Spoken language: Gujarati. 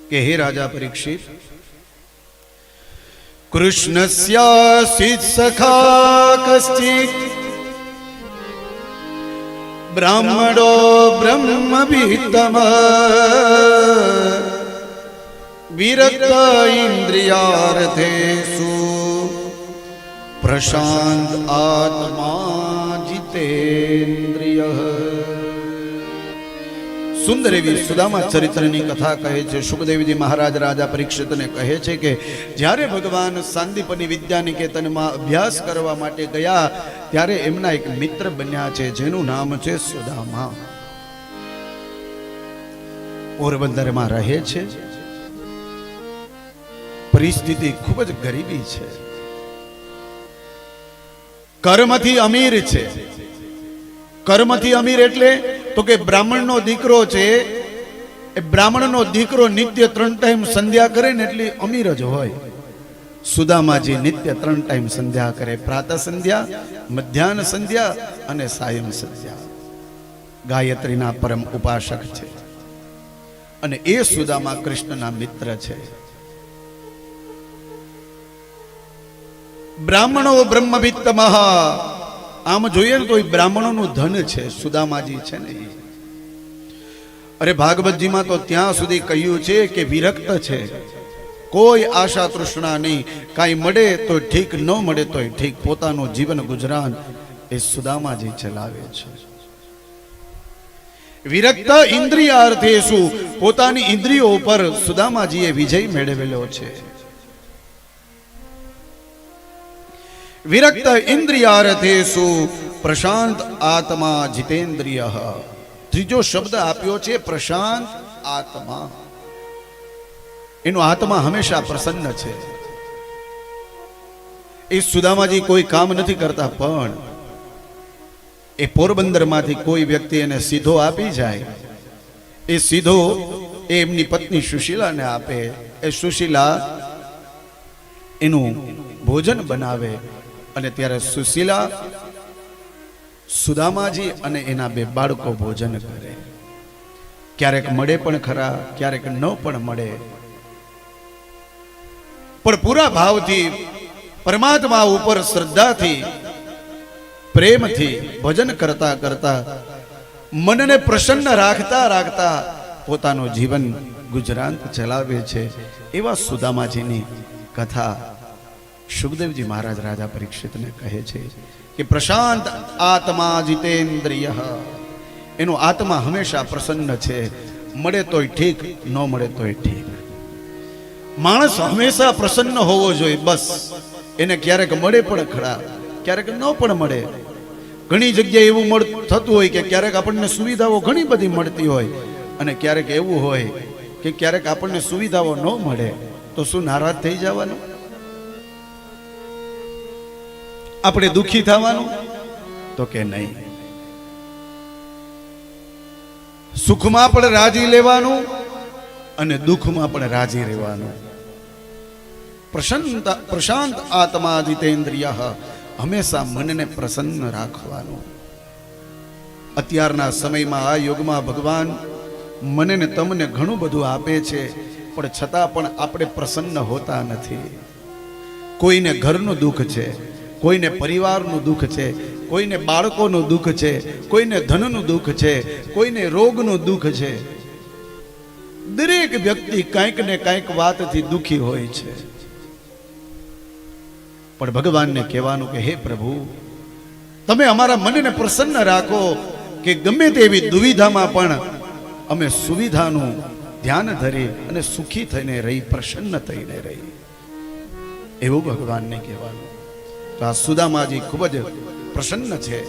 કે હે રાજા પરીક્ષિત, કૃષ્ણસ્યાસિત સખા કશ્ચિત બ્રાહ્મણો બ્રહ્મવિત્તમ વિરક્ત ઇન્દ્રિયાર્થેષુ પ્રશાંત આત્મા જીતેન્દ્રિય. સુંદર એવી સુદામા ચરિત્રની કથા કહે છે. શુકદેવજી મહારાજ રાજા પરીક્ષિતને કહે છે કે જ્યારે ભગવાન સાંદીપની વિદ્યાનિકેતનમાં અભ્યાસ કરવા માટે ગયા ત્યારે એમના એક મિત્ર બન્યા છે જેનું નામ છે સુદામા. પોરબંદરમાં રહે છે. પરિસ્થિતિ ખૂબ જ ગરીબી છે. કર્મથી અમીર છે. કર્મથી અમીર એટલે તો કે બ્રાહ્મણનો દીકરો છે. એ બ્રાહ્મણનો દીકરો નિત્ય 3 ટાઈમ સંધ્યા કરે ને એટલે અમીર જ હોય. સુદામાજી નિત્ય 3 ટાઈમ સંધ્યા કરે. પ્રાતઃ સંધ્યા, મધ્યાહન સંધ્યા અને સાયં સંધ્યા. ગાયત્રીના પરમ ઉપાસક છે અને એ સુદામા કૃષ્ણના મિત્ર છે. બ્રાહ્મણો બ્રહ્મવિત્તમ. આમ જોઈએ ને તો બ્રાહ્મણોનું ધન છે સુદામાજી છે ને. અરે ભાગવતજીમાં તો ત્યાં સુધી કહ્યું છે કે વિરક્ત છે. કોઈ આશા તૃષ્ણા નહીં. કાંઈ મળે તો ઠીક, ન મળે તો ઠીક. પોતાનું જીવન ગુજરાન એ સુદામાજી ચલાવે છે. વિરક્ત ઇન્દ્રિયાર્થેષુ. પોતાની ઇન્દ્રિયો ઉપર સુદામાજીએ વિજય મેળવેલો છે. વિરક્ત ઇન્દ્રિયાર્થેષુ પ્રશાંત આત્મા જીતેન્દ્રિય. ત્રીજો શબ્દ આપ્યો છે પ્રશાંત આત્મા. એનો આત્મા હંમેશા પ્રસન્ન છે. એ સુદામાજી કોઈ કામ નથી કરતા, પણ એ પોરબંદરમાંથી કોઈ વ્યક્તિ એને સીધો આપી જાય, એ સીધો એ એમની પત્ની સુશીલાને આપે. એ સુશીલા એનું ભોજન બનાવે અને ત્યારે સુશીલા, સુદામાજી અને એના 2 બાળકો ભોજન કરે. ક્યારેક મળે પણ ખરા, ક્યારેક ન પણ મળે, પણ પૂરા ભાવથી પરમાત્મા ઉપર શ્રદ્ધાથી પ્રેમથી ભજન કરતા કરતા મનને પ્રસન્ન રાખતા રાખતા પોતાનું જીવન ગુજરાન ચલાવે છે. એવા સુદામાજીની કથા શુકદેવજી મહારાજ રાજા પરીક્ષિતને કહે છે કે પ્રશાંત આત્મા જીતેન્દ્રિય. એનો આત્મા હંમેશા પ્રસન્ન છે. મળે તોય ઠીક, ન મળે તોય ઠીક. માણસ હંમેશા પ્રસન્ન હોવો જોઈએ. બસ એને ક્યારેક મળે પણ ખરા, ક્યારેક ન પણ મળે. ઘણી જગ્યાએ એવું થતું હોય કે ક્યારેક આપણને સુવિધાઓ ઘણી બધી મળતી હોય અને ક્યારેક એવું હોય કે ક્યારેક આપણને સુવિધાઓ ન મળે તો શું નારાજ થઈ જવાનું? આપણે દુખી થવાનું? તો કે નહીં. સુખમાં પણ રાજી લેવાનું અને દુઃખમાં પણ રાજી રહેવાનું. પ્રશાંત આત્મા જીતેન્દ્રિય. હંમેશા મનને પ્રસન્ન રાખવાનું. અત્યારના સમયમાં આ યુગમાં ભગવાન મને ને તમને ઘણું બધું આપે છે, પણ છતાં પણ આપણે પ્રસન્ન હોતા નથી. કોઈને ઘરનું દુઃખ છે, કોઈને પરિવારનું દુઃખ છે, કોઈને બાળકોનું દુઃખ છે, કોઈને ધનનું દુઃખ છે, કોઈને રોગનું દુઃખ છે. દરેક વ્યક્તિ કંઈક ને કંઈક વાતથી દુઃખી હોય છે. પણ ભગવાનને કહેવાનું કે હે પ્રભુ, તમે અમારા મનને પ્રસન્ન રાખો કે ગમે તેવી દુવિધામાં પણ અમે સુવિધાનું ધ્યાન ધરી અને સુખી થઈને રહી, પ્રસન્ન થઈને રહી. એવું ભગવાનને કહેવાનું. તો આ સુદામાજી ખૂબ જ પ્રસન્ન છે.